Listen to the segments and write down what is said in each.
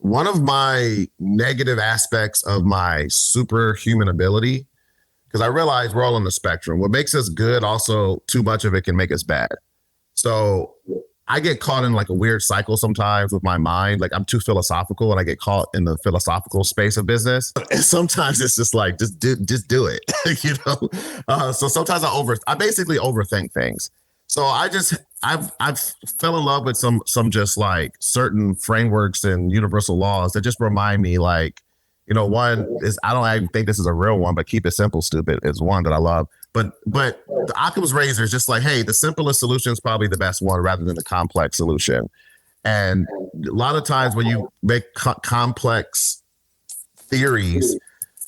One of my negative aspects of my superhuman ability, because I realize we're all on the spectrum. What makes us good, also too much of it can make us bad. So I get caught in like a weird cycle sometimes with my mind. Like I'm too philosophical and I get caught in the philosophical space of business. And sometimes it's just like, just do it, you know? So sometimes I basically overthink things. So I've fell in love with some just like certain frameworks and universal laws that just remind me like, you know, one is, I don't even think this is a real one, but keep it simple, stupid is one that I love. But the Occam's razor is just like, hey, the simplest solution is probably the best one rather than the complex solution. And a lot of times when you make complex theories,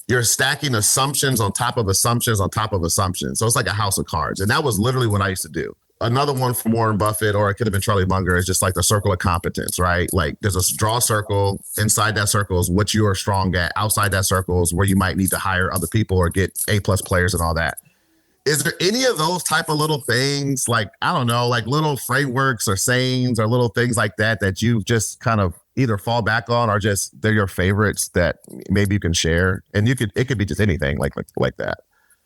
you're stacking assumptions on top of assumptions on top of assumptions. So it's like a house of cards. And that was literally what I used to do. Another one from Warren Buffett, or it could have been Charlie Munger, is just like the circle of competence, right? Like there's a draw circle. Inside that circle is what you are strong at. Outside that circle is where you might need to hire other people or get A+ players and all that. Is there any of those type of little things, like, I don't know, like little frameworks or sayings or little things like that you just kind of either fall back on or just they're your favorites that maybe you can share? And it could be just anything like that.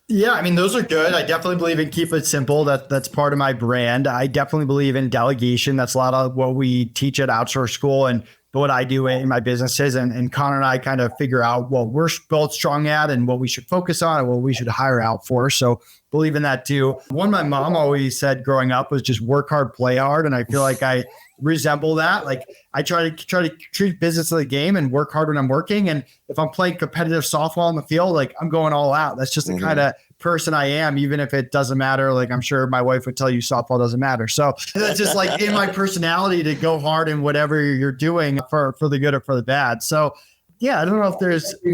Yeah, I mean, those are good. I definitely believe in keep it simple. That's part of my brand. I definitely believe in delegation. That's a lot of what we teach at Outsource School and what I do in my businesses. And Connor and I kind of figure out what we're both strong at and what we should focus on and what we should hire out for. So believe in that too. One my mom always said growing up was just work hard, play hard. And I feel like I resemble that. Like I try to treat business like a game and work hard when I'm working. And if I'm playing competitive softball in the field, like I'm going all out. That's just the kind of person I am, even if it doesn't matter. Like I'm sure my wife would tell you softball doesn't matter. So that's just like in my personality to go hard in whatever you're doing for the good or for the bad. So yeah, I don't know if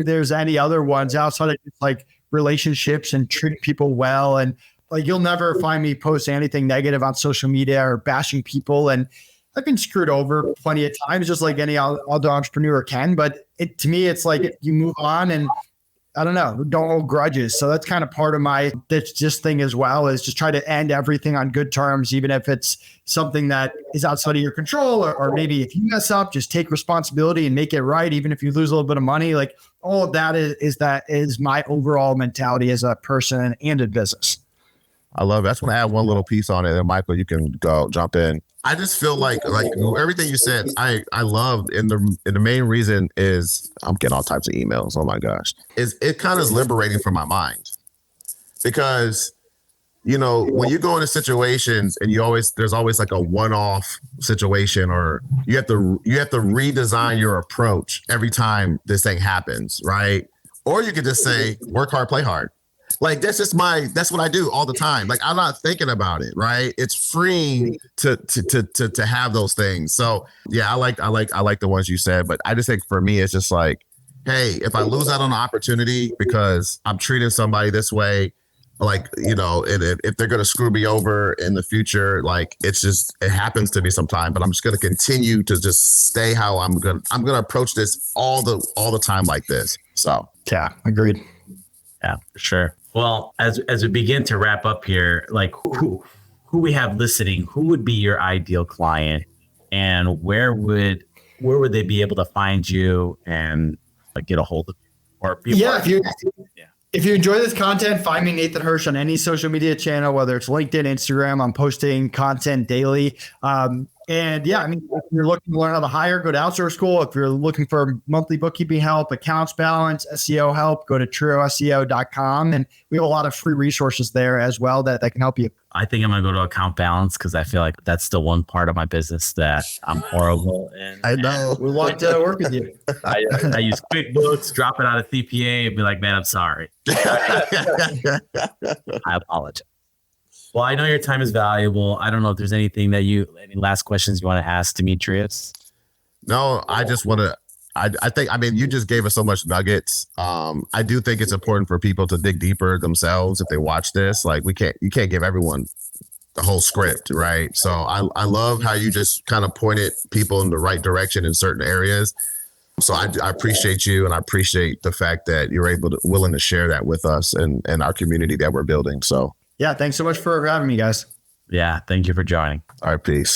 there's any other ones outside of just like relationships and treating people well. And like, you'll never find me post anything negative on social media or bashing people. And I've been screwed over plenty of times, just like any other entrepreneur can. But to me, it's like you move on and I don't know, don't hold grudges. So that's kind of part of my just thing as well, is just try to end everything on good terms, even if it's something that is outside of your control, or maybe if you mess up, just take responsibility and make it right. Even if you lose a little bit of money, like all of that is my overall mentality as a person and a business. I love it. I just want to add one little piece on it. And Michael, you can go jump in. I just feel like everything you said, I love. And the main reason is I'm getting all types of emails. Oh my gosh. It kind of is liberating for my mind, because, you know, when you go into situations and there's always like a one-off situation, or you have to redesign your approach every time this thing happens. Right. Or you could just say, work hard, play hard. Like that's what I do all the time. Like I'm not thinking about it, right? It's freeing to have those things. So yeah, I like the ones you said, but I just think for me, it's just like, hey, if I lose out on an opportunity because I'm treating somebody this way, like, you know, and if they're going to screw me over in the future, like it happens to me sometime, but I'm just going to continue to just stay how I'm going to approach this all the time like this. So yeah, agreed. Yeah, for sure. Well, as we begin to wrap up here, like who we have listening, who would be your ideal client, and where would they be able to find you and like get a hold of you? Or if you enjoy this content, find me, Nathan Hirsch, on any social media channel, whether it's LinkedIn, Instagram. I'm posting content daily. And yeah, I mean, if you're looking to learn how to hire, go to Outsource School. If you're looking for monthly bookkeeping help, AccountsBalance, SEO help, go to trueseo.com. And we have a lot of free resources there as well that can help you. I think I'm going to go to AccountsBalance because I feel like that's the one part of my business that I'm horrible in. I know. We want to work with you. I use QuickBooks, drop it out of CPA, and be like, man, I'm sorry. I apologize. Well, I know your time is valuable. I don't know if there's any last questions you want to ask Demetrious? No, I just want to, I mean, you just gave us so much nuggets. I do think it's important for people to dig deeper themselves if they watch this. Like you can't give everyone the whole script, right? So I love how you just kind of pointed people in the right direction in certain areas. So I appreciate you, and I appreciate the fact that you're willing to share that with us and our community that we're building. So. Yeah, thanks so much for having me, guys. Yeah, thank you for joining. All right, peace.